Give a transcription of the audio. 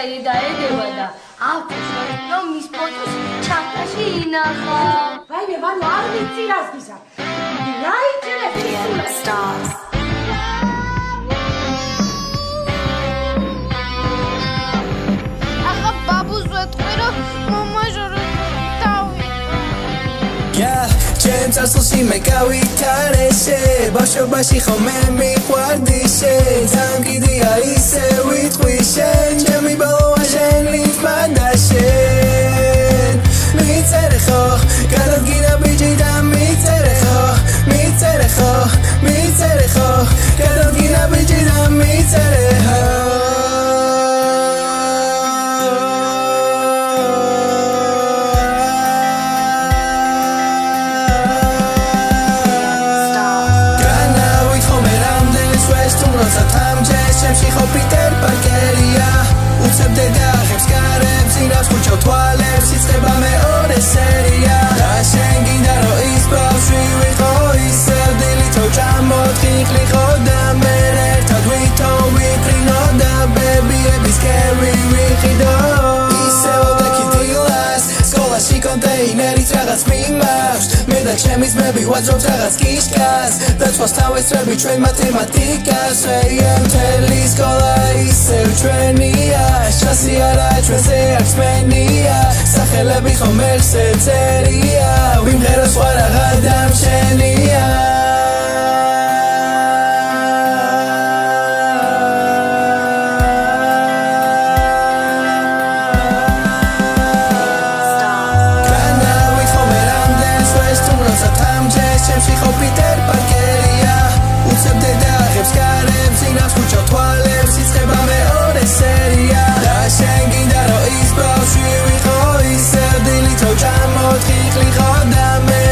წელი დაედება და ავტოს რომ მის ფოტოს ჩანთაში ინახა. რაიმე ვანო არ ვიცი რას გისა. რა იჭერებს ისულას? ახლა ბაბუს ვეთქვი რომ მომაჟორო ჩემ წარსულში მე გავითარესე ბავშვობაში ხომ მე მიყვარდი შენ თან კიდია ისე ვიტყვი შენ ჩემი ბოლოა შენ ლითმანდა შენ მიწერე ხო გადადგინა ბიჭი და მიწერე ხო გადადგინა ბიჭი და მიწერე ხო შემში ხო პიტერ პარკერია უცებდე დაღებს კარებს ინავს ხუჩო თვალებს იწყება მეორე სერია და შენ გინდა რომ ის ბავშვი ვიყო ისე დილითო ჩამოთხიხლიხო და მე ერთად ვიფრინო და ბებიების კევი ვიყიდო ისე ოდექი დილას სკოლაში კონტეინერით რაღაც მიმაქვს მე და ჩემი ძმები ვაძრობთ რაღაც კიშკას და სხვას თავესწრები ჩვენ მათემატიკას მთელი სკოლა ისევ ჩვენია შასი არა ჩვენზე აქვს მენია სახელები ხომ ერთზე წერია ვიმღერო სხვა რაღა დამჩენია შემში ხო პიტერ პარკერია უცებდე დაღებს კარებს ინავს ხუჩო თვალებს იწყება მეორე სერია და შენ გინდა რომ ის ბავშვი ვიყო ისე დილითო ჩამოთხიხლიხო და მე